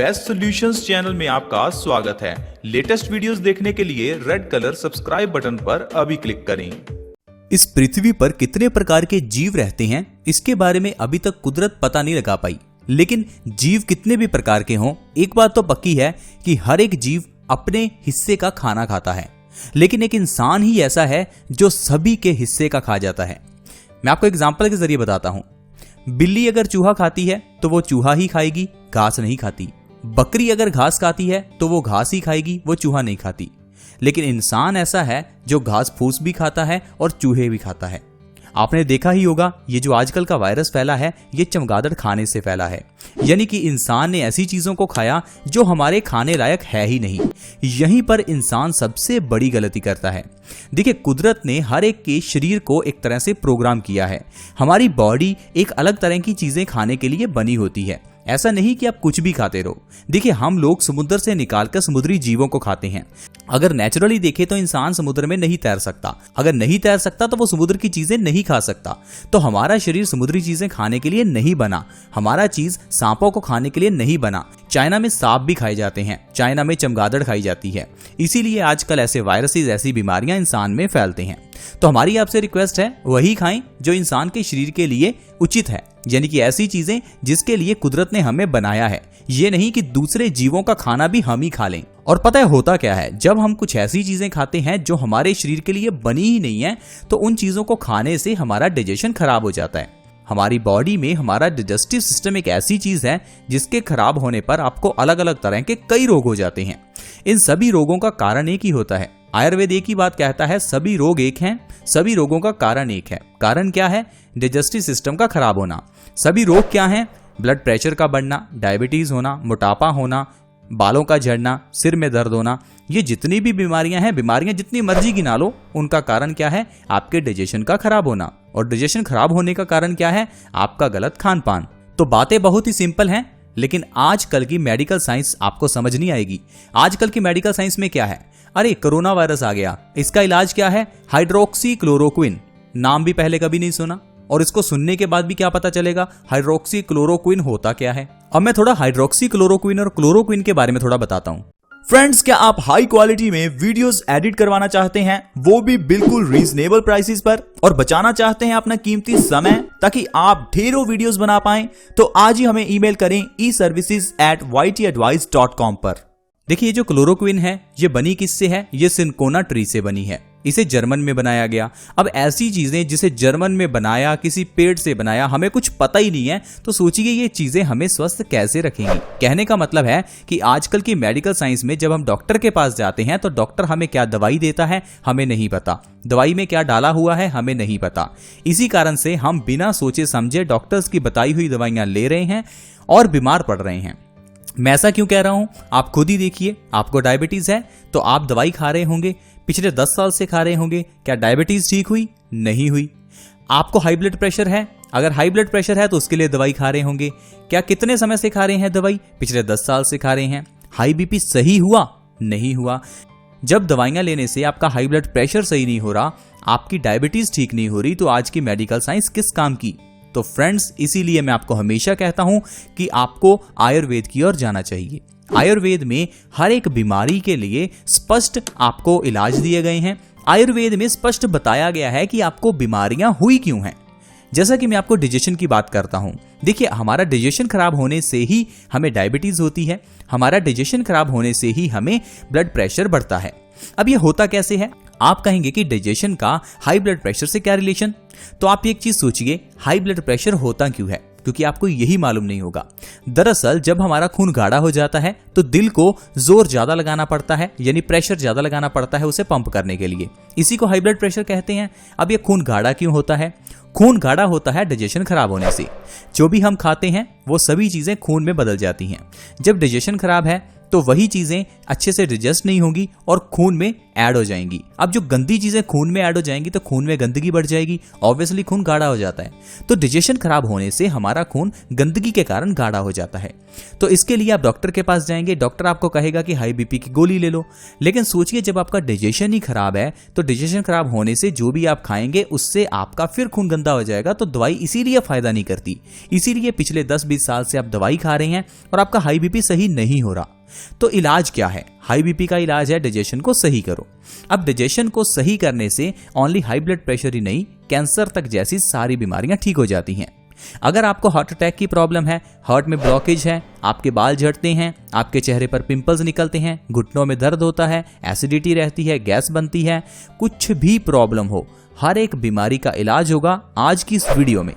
Best solutions channel में आपका स्वागत है। लेटेस्ट वीडियोस देखने के लिए रेड कलर सब्सक्राइब बटन पर अभी क्लिक करें। इस पृथ्वी पर कितने प्रकार के जीव रहते हैं इसके बारे में अभी तक कुदरत पता नहीं लगा पाई, लेकिन जीव कितने भी प्रकार के हों, एक बात तो पक्की है कि हर एक जीव अपने हिस्से का खाना खाता है। लेकिन एक इंसान ही ऐसा है जो सभी के हिस्से का खा जाता है। मैं आपको एग्जाम्पल के जरिए बताता हूं। बिल्ली अगर चूहा खाती है तो वो चूहा ही खाएगी, घास नहीं खाती। बकरी अगर घास खाती है तो वो घास ही खाएगी, वो चूहा नहीं खाती। लेकिन इंसान ऐसा है जो घास फूस भी खाता है और चूहे भी खाता है। आपने देखा ही होगा, ये जो आजकल का वायरस फैला है ये चमगादड़ खाने से फैला है। यानी कि इंसान ने ऐसी चीजों को खाया जो हमारे खाने लायक है ही नहीं। यहीं पर इंसान सबसे बड़ी गलती करता है। देखिए, कुदरत ने हर एक के शरीर को एक तरह से प्रोग्राम किया है। हमारी बॉडी एक अलग तरह की चीजें खाने के लिए बनी होती है। ऐसा नहीं कि आप कुछ भी खाते रहो। देखिए, हम लोग समुद्र से निकालकर समुद्री जीवों को खाते हैं। अगर नेचुरली देखें तो इंसान समुद्र में नहीं तैर सकता। अगर नहीं तैर सकता तो वो समुद्र की चीजें नहीं खा सकता। तो हमारा शरीर समुद्री चीजें खाने के लिए नहीं बना। हमारा चीज सांपों को खाने के लिए नहीं बना। चाइना में सांप भी खाए जाते हैं, चाइना में चमगादड़ खाई जाती है। इसीलिए आजकल ऐसे वायरसेस, ऐसी बीमारियां इंसान में फैलते हैं। तो हमारी आपसे रिक्वेस्ट है, वही खाएं जो इंसान के शरीर के लिए उचित है। यानी कि ऐसी चीजें जिसके लिए कुदरत ने हमें बनाया है। ये नहीं कि दूसरे जीवों का खाना भी हम ही खा लें। और पता है होता क्या है, जब हम कुछ ऐसी चीजें खाते हैं जो हमारे शरीर के लिए बनी ही नहीं है, तो उन चीजों को खाने से हमारा डाइजेशन खराब हो जाता है। हमारी बॉडी में हमारा डाइजेस्टिव सिस्टम एक ऐसी चीज है जिसके खराब होने पर आपको अलग अलग तरह के कई रोग हो जाते हैं। इन सभी रोगों का कारण एक ही होता है। आयुर्वेद एक ही बात कहता है, सभी रोग एक हैं, सभी रोगों का कारण एक है। कारण क्या है? डाइजेस्टिव सिस्टम का खराब होना। सभी रोग क्या हैं? ब्लड प्रेशर का बढ़ना, डायबिटीज होना, मोटापा होना, बालों का झड़ना, सिर में दर्द होना। ये जितनी भी बीमारियां हैं, बीमारियां जितनी मर्जी गिना लो, उनका कारण क्या है? आपके डाइजेशन का खराब होना। और डाइजेशन खराब होने का कारण क्या है? आपका गलत खान पान। तो बातें बहुत ही सिंपल हैं, लेकिन आजकल की मेडिकल साइंस आपको समझ नहीं आएगी। आजकल की मेडिकल साइंस में क्या है? अरे, कोरोना वायरस आ गया, इसका इलाज क्या है? Hydroxy chloroquine. नाम भी पहले कभी नहीं सुना, और इसको सुनने के बाद भी क्या पता चलेगा हाइड्रोक्सी क्लोरोक्विन होता क्या है। अब मैं थोड़ा हाइड्रोक्सी क्लोरोक्विन और क्लोरोक्विन के बारे में थोड़ा बताता हूं। फ्रेंड्स, क्या आप हाई क्वालिटी में वीडियोस एडिट करवाना चाहते हैं, वो भी बिल्कुल रीजनेबल प्राइसेस पर, और बचाना चाहते हैं अपना कीमती समय ताकि आप ढेरों वीडियोस बना पाएं? तो आज ही हमें ईमेल करें eservices@ytadvice.com पर। देखिए, ये जो क्लोरोक्विन है ये बनी किससे है? ये सिनकोना ट्री से बनी है। इसे जर्मन में बनाया गया। अब ऐसी चीजें जिसे जर्मन में बनाया, किसी पेड़ से बनाया, हमें कुछ पता ही नहीं है, तो सोचिए ये चीजें हमें स्वस्थ कैसे रखेंगी। कहने का मतलब है कि आजकल की मेडिकल साइंस में जब हम डॉक्टर के पास जाते हैं तो डॉक्टर हमें क्या दवाई देता है हमें नहीं पता। दवाई में क्या डाला हुआ है हमें नहीं पता। इसी कारण से हम बिना सोचे समझे डॉक्टर्स की बताई हुई दवाइयां ले रहे हैं और बीमार पड़ रहे हैं। मैं ऐसा क्यों कह रहा हूं, आप खुद ही देखिए। आपको डायबिटीज है तो आप दवाई खा रहे होंगे, पिछले 10 साल से खा रहे होंगे। क्या डायबिटीज ठीक हुई? नहीं हुई। आपको हाई ब्लड प्रेशर है, अगर हाई ब्लड प्रेशर है तो उसके लिए दवाई खा रहे होंगे। क्या कितने समय से खा रहे हैं दवाई? पिछले 10 साल से खा रहे हैं। हाई बीपी सही हुआ? नहीं हुआ। जब दवाइयां लेने से आपका हाई ब्लड प्रेशर सही नहीं हो रहा, आपकी डायबिटीज ठीक नहीं हो रही, तो आज की मेडिकल साइंस किस काम की? तो फ्रेंड्स, इसीलिए मैं आपको हमेशा कहता हूं कि आपको आयुर्वेद की ओर जाना चाहिए। आयुर्वेद में हर एक बीमारी के लिए स्पष्ट आपको इलाज दिए गए हैं। आयुर्वेद में स्पष्ट बताया गया है कि आपको बीमारियां हुई क्यों हैं। जैसा कि मैं आपको डाइजेशन की बात करता हूं। देखिए, हमारा डाइजेशन खराब होने से ही हमें डायबिटीज होती है। हमारा डाइजेशन खराब होने से ही हमें ब्लड प्रेशर बढ़ता है। अब ये होता कैसे है? आप कहेंगे कि डाइजेशन का हाई ब्लड प्रेशर से क्या रिलेशन? तो आप एक चीज सोचिए, हाई ब्लड प्रेशर होता क्यों है? क्योंकि आपको यही मालूम नहीं होगा। दरअसल जब हमारा खून गाढ़ा हो जाता है तो दिल को जोर ज्यादा लगाना पड़ता है, यानी प्रेशर ज्यादा लगाना पड़ता है उसे पंप करने के लिए। इसी को हाई ब्लड प्रेशर कहते हैं। अब ये खून गाढ़ा क्यों होता है? खून गाढ़ा होता है डाइजेशन खराब होने से। जो भी हम खाते हैं वो सभी चीजें खून में बदल जाती हैं। जब डाइजेशन खराब है तो वही चीजें अच्छे से डिजेस्ट नहीं होंगी और खून में ऐड हो जाएंगी। अब जो गंदी चीजें खून में ऐड हो जाएंगी तो खून में गंदगी बढ़ जाएगी, ऑब्वियसली खून गाढ़ा हो जाता है। तो डिजेशन खराब होने से हमारा खून गंदगी के कारण गाढ़ा हो जाता है। तो इसके लिए आप डॉक्टर के पास जाएंगे, डॉक्टर आपको कहेगा कि हाई बीपी की गोली ले लो। लेकिन सोचिए जब आपका डिजेशन ही खराब है तो डिजेशन खराब होने से जो भी आप खाएंगे उससे आपका फिर खून गंदा हो जाएगा। तो दवाई इसीलिए फायदा नहीं करती। इसीलिए पिछले 10-20 साल से आप दवाई खा रहे हैं और आपका हाई बीपी सही नहीं हो रहा। तो इलाज क्या है? हाई बीपी का इलाज है डाइजेशन को सही करो। अब डाइजेशन को सही करने से ओनली हाई ब्लड प्रेशर ही नहीं, कैंसर तक जैसी सारी बीमारियां ठीक हो जाती हैं। अगर आपको हार्ट अटैक की प्रॉब्लम है, हार्ट में ब्लॉकेज है, आपके बाल झड़ते हैं, आपके चेहरे पर पिंपल्स निकलते हैं, घुटनों में दर्द होता है, एसिडिटी रहती है, गैस बनती है, कुछ भी प्रॉब्लम हो, हर एक बीमारी का इलाज होगा आज की इस वीडियो में।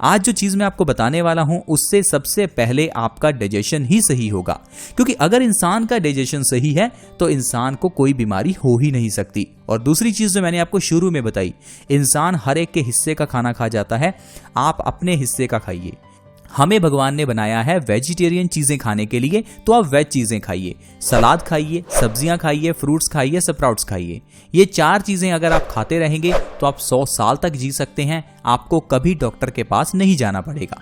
आज जो चीज मैं आपको बताने वाला हूं उससे सबसे पहले आपका डाइजेशन ही सही होगा, क्योंकि अगर इंसान का डाइजेशन सही है तो इंसान को कोई बीमारी हो ही नहीं सकती। और दूसरी चीज जो मैंने आपको शुरू में बताई, इंसान हर एक के हिस्से का खाना खा जाता है, आप अपने हिस्से का खाइए। हमें भगवान ने बनाया है वेजिटेरियन चीजें खाने के लिए, तो आप वेज चीजें खाइए, सलाद खाइए, सब्जियां खाइए, फ्रूट्स खाइए, स्प्राउट्स खाइए। ये 4 चीजें अगर आप खाते रहेंगे तो आप 100 साल तक जी सकते हैं, आपको कभी डॉक्टर के पास नहीं जाना पड़ेगा।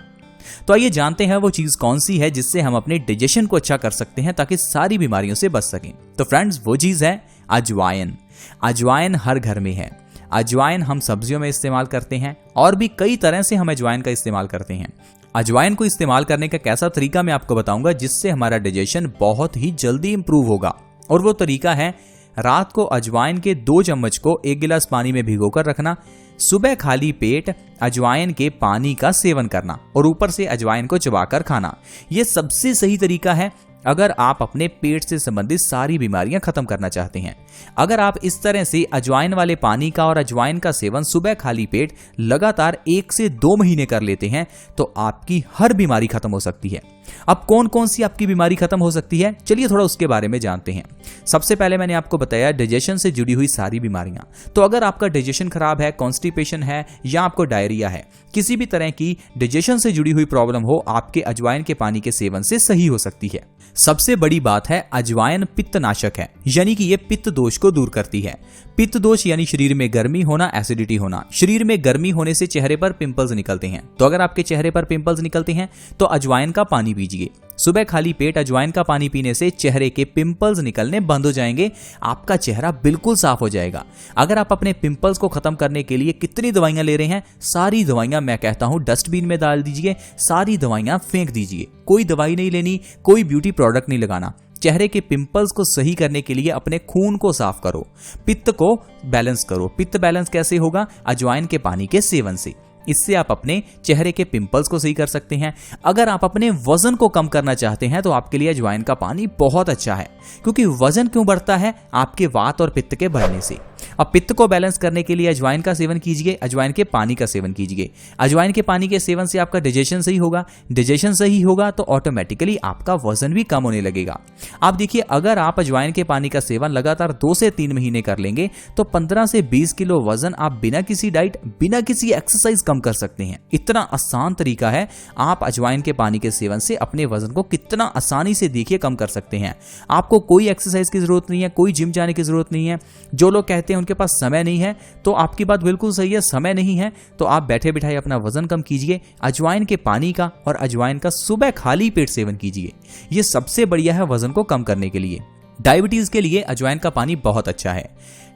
तो आइए जानते हैं वो चीज कौन सी है जिससे हम अपने डाइजेशन को अच्छा कर सकते हैं ताकि सारी बीमारियों से बच सकें। तो फ्रेंड्स, वो चीज है अजवाइन। अजवाइन हर घर में है। अजवाइन हम सब्जियों में इस्तेमाल करते हैं और भी कई तरह से हम अजवाइन का इस्तेमाल करते हैं। अजवाइन को इस्तेमाल करने का कैसा तरीका मैं आपको बताऊंगा जिससे हमारा डाइजेशन बहुत ही जल्दी इंप्रूव होगा। और वो तरीका है, रात को अजवाइन के 2 चम्मच को 1 गिलास पानी में भिगोकर रखना, सुबह खाली पेट अजवाइन के पानी का सेवन करना और ऊपर से अजवाइन को चबाकर खाना। ये सबसे सही तरीका है अगर आप अपने पेट से संबंधित सारी बीमारियां खत्म करना चाहते हैं। अगर आप इस तरह से अजवाइन वाले पानी का और अजवाइन का सेवन सुबह खाली पेट लगातार 1 से 2 महीने कर लेते हैं तो आपकी हर बीमारी खत्म हो सकती है। अब कौन कौन सी आपकी बीमारी खत्म हो सकती है, चलिए थोड़ा उसके बारे में जानते हैं। सबसे पहले मैंने आपको बताया डाइजेशन से जुड़ी हुई सारी बीमारियां। तो अगर आपका डाइजेशन खराब है, कॉन्स्टिपेशन है या आपको डायरिया है, किसी भी तरह की डाइजेशन से जुड़ी हुई प्रॉब्लम हो, आपके अजवाइन के पानी के सेवन से सही हो सकती है। सबसे बड़ी बात है, अजवाइन पित्तनाशक है, यानी कि ये पित्त दोष को दूर करती है। पित्त दोष यानी शरीर में गर्मी होना, एसिडिटी होना। शरीर में गर्मी होने से चेहरे पर पिंपल्स निकलते हैं, तो अगर आपके चेहरे पर पिंपल्स निकलते हैं तो अजवाइन का पानी पीजिए। सुबह खाली पेट अजवाइन का पानी पीने से चेहरे के पिंपल्स निकलने बंद हो जाएंगे, आपका चेहरा बिल्कुल साफ हो जाएगा। अगर आप अपने पिंपल्स को खत्म करने के लिए कितनी दवाइयां ले रहे हैं, सारी दवाइयां मैं कहता हूं डस्टबिन में डाल दीजिए, सारी दवाइयां फेंक दीजिए। कोई दवाई नहीं लेनी, कोई ब्यूटी प्रोडक्ट नहीं लगाना। चेहरे के पिंपल्स को सही करने के लिए अपने खून को साफ करो, पित्त को बैलेंस करो। पित्त बैलेंस कैसे होगा? अजवाइन के पानी के सेवन से। इससे आप अपने चेहरे के पिंपल्स को सही कर सकते हैं। अगर आप अपने वजन को कम करना चाहते हैं तो आपके लिए अजवाइन का पानी बहुत अच्छा है, क्योंकि वजन क्यों बढ़ता है? आपके वात और पित्त के बढ़ने से। अब पित्त को बैलेंस करने के लिए अजवाइन का सेवन कीजिए, अजवाइन के पानी का सेवन कीजिए। अजवाइन के पानी के सेवन से आपका डाइजेशन सही होगा, डाइजेशन सही होगा तो ऑटोमेटिकली आपका वजन भी कम होने लगेगा। आप देखिए, अगर आप अजवाइन के पानी का सेवन लगातार 2 से 3 महीने कर लेंगे तो 15 से 20 किलो वजन आप बिना किसी डाइट, बिना किसी एक्सरसाइज कम कर सकते हैं। इतना आसान तरीका है। आप अजवाइन के पानी के सेवन से अपने वजन को कितना आसानी से देखिए कम कर सकते हैं। आपको कोई एक्सरसाइज की जरूरत नहीं है, कोई जिम जाने की जरूरत नहीं है। जो लोग कहते हैं उनके पास समय नहीं है, तो आपकी बात बिल्कुल सही है, समय नहीं है तो आप बैठे बिठाए अपना वजन कम कीजिए। अजवाइन के पानी का और अजवाइन का सुबह खाली पेट सेवन कीजिए। ये सबसे बढ़िया है वजन को कम करने के लिए। डायबिटीज के लिए अजवाइन का पानी बहुत अच्छा है।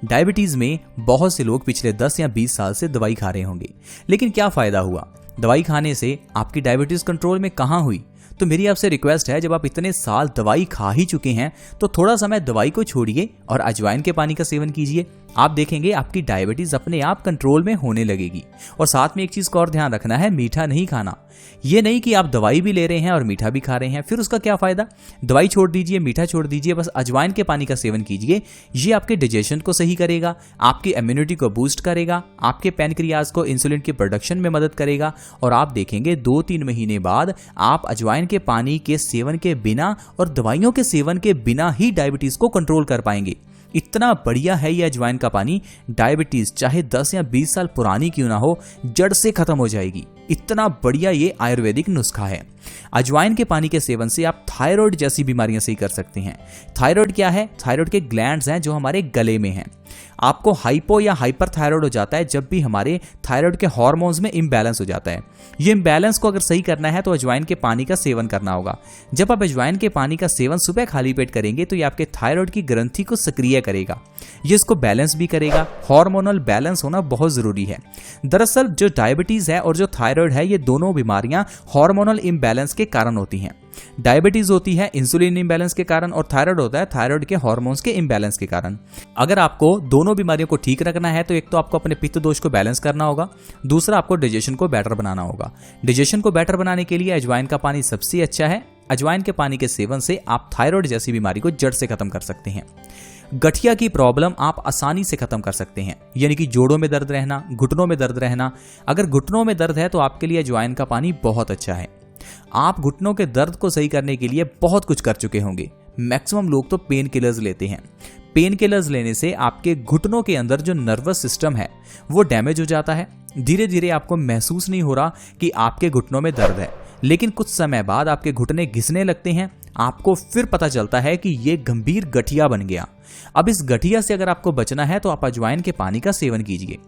डायबिटीज में बहुत से लोग पिछले 10 या 20 साल से दवाई खा रहे होंगे, लेकिन क्या फायदा हुआ? दवाई खाने से आपकी डायबिटीज कंट्रोल में कहां हुई? तो मेरी आपसे रिक्वेस्ट है, जब आप इतने साल दवाई खा ही चुके हैं तो थोड़ा समय दवाई को छोड़िए और अजवाइन के पानी का सेवन कीजिए। आप देखेंगे आपकी डायबिटीज अपने आप कंट्रोल में होने लगेगी। और साथ में एक चीज का और ध्यान रखना है, मीठा नहीं खाना। ये नहीं कि आप दवाई भी ले रहे हैं और मीठा भी खा रहे हैं, फिर उसका क्या फायदा? दवाई छोड़ दीजिए, मीठा छोड़ दीजिए, बस अजवाइन के पानी का सेवन कीजिए। ये आपके डाइजेशन को सही करेगा, आपकी इम्यूनिटी को बूस्ट करेगा, आपके पैनक्रियाज को इंसुलिन की प्रोडक्शन में मदद करेगा और आप देखेंगे 2-3 महीने बाद आप अजवाइन के पानी के सेवन के बिना और दवाइयों के सेवन के बिना ही डायबिटीज को कंट्रोल कर पाएंगे। इतना बढ़िया है ये अजवाइन का पानी। डायबिटीज चाहे 10 या 20 साल पुरानी क्यों ना हो, जड़ से खत्म हो जाएगी। इतना बढ़िया ये आयुर्वेदिक नुस्खा है। अजवाइन के पानी के सेवन से आप थायराइड जैसी बीमारियां सही कर सकते हैं। थायराइड क्या है? थायराइड के ग्लैंड्स हैं जो हमारे गले में हैं। आपको हाइपो या हाइपर थायराइड हो जाता है जब भी हमारे थायराइड के हार्मोन्स में इम्बैलेंस हो जाता है। ये इम्बैलेंस को अगर सही करना है तो अजवाइन के पानी का सेवन करना होगा। जब आप अजवाइन के पानी का सेवन सुबह खाली पेट करेंगे तो ये आपके थायराइड की ग्रंथि को सक्रिय करेगा, ये इसको बैलेंस भी करेगा। हार्मोनल बैलेंस होना बहुत जरूरी है। दरअसल जो डायबिटीज है और जो थायराइड है, ये दोनों बीमारियां हार्मोनल इम्बैलेंस के कारण होती हैं। डायबिटीज होती है इंसुलिन इम्बैलेंस के कारण और थायराइड होता है थायराइड के हार्मोन्स के इम्बैलेंस के कारण। अगर आपको दोनों बीमारियों को ठीक रखना है तो एक तो आपको अपने पित्त दोष को बैलेंस करना होगा, दूसरा आपको डाइजेशन को बेटर बनाना होगा। डाइजेशन को बेटर बनाने के लिए अजवाइन का पानी सबसे अच्छा है। अजवाइन के पानी के सेवन से आप थायराइड जैसी बीमारी को जड़ से खत्म कर सकते हैं। गठिया की प्रॉब्लम आप आसानी से खत्म कर सकते हैं, यानी कि जोड़ों में दर्द रहना, घुटनों में दर्द रहना। अगर घुटनों में दर्द है तो आपके लिए अजवाइन का पानी बहुत अच्छा है। आप घुटनों के दर्द को सही करने के लिए बहुत कुछ कर चुके होंगे। मैक्सिमम लोग तो पेन किलर्स लेते हैं। पेन किलर्स लेने से आपके घुटनों के अंदर जो नर्वस सिस्टम है वो डैमेज हो जाता है। धीरे धीरे आपको महसूस नहीं हो रहा कि आपके घुटनों में दर्द है, लेकिन कुछ समय बाद आपके घुटने घिसने लगते हैं। आपको फिर पता चलता है कि ये गंभीर गठिया बन गया। अब इस गठिया से अगर आपको बचना है तो आप अजवाइन के पानी का सेवन कीजिए।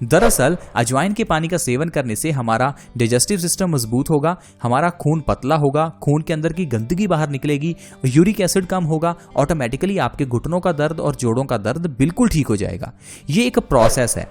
दरअसल अजवाइन के पानी का सेवन करने से हमारा डाइजेस्टिव सिस्टम मजबूत होगा, हमारा खून पतला होगा, खून के अंदर की गंदगी बाहर निकलेगी, यूरिक एसिड कम होगा, ऑटोमेटिकली आपके घुटनों का दर्द और जोड़ों का दर्द बिल्कुल ठीक हो जाएगा। ये एक प्रोसेस है।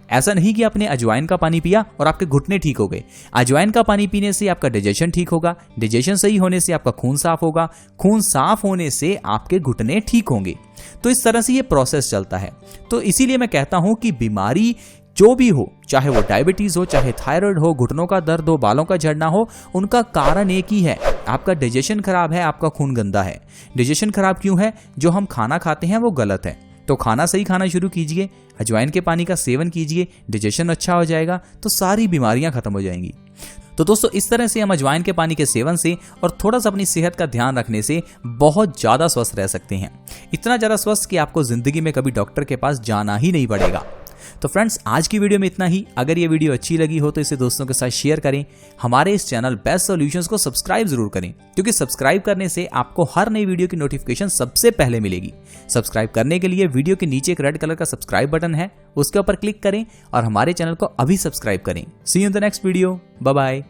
ऐसा नहीं कि आपने अजवाइन का पानी पिया और आपके घुटने ठीक हो गए। अजवाइन का पानी पीने से आपका डाइजेशन ठीक होगा, डाइजेशन सही होने से आपका खून साफ होगा, खून साफ होने से आपके घुटने ठीक होंगे। तो इस तरह से ये प्रोसेस चलता है। तो इसीलिए मैं कहता हूं कि बीमारी जो भी हो, चाहे वो डायबिटीज हो, चाहे थायराइड हो, घुटनों का दर्द हो, बालों का झड़ना हो, उनका कारण एक ही है। आपका डाइजेशन खराब है, आपका खून गंदा है। डाइजेशन खराब क्यों है? जो हम खाना खाते हैं वो गलत है। तो खाना सही खाना शुरू कीजिए, अजवाइन के पानी का सेवन कीजिए, डाइजेशन अच्छा हो जाएगा तो सारी बीमारियां खत्म हो जाएंगी। तो दोस्तों, इस तरह से हम अजवाइन के पानी के सेवन से और थोड़ा सा अपनी सेहत का ध्यान रखने से बहुत ज्यादा स्वस्थ रह सकते हैं। इतना ज्यादा स्वस्थ कि आपको जिंदगी में कभी डॉक्टर के पास जाना ही नहीं पड़ेगा। तो फ्रेंड्स, आज की वीडियो में इतना ही। अगर ये वीडियो अच्छी लगी हो तो इसे दोस्तों के साथ शेयर करें। हमारे इस चैनल बेस्ट सॉल्यूशंस को सब्सक्राइब जरूर करें, क्योंकि सब्सक्राइब करने से आपको हर नई वीडियो की नोटिफिकेशन सबसे पहले मिलेगी। सब्सक्राइब करने के लिए वीडियो के नीचे एक रेड कलर का सब्सक्राइब बटन है, उसके ऊपर क्लिक करें और हमारे चैनल को अभी सब्सक्राइब करें। See you in the next video. Bye bye.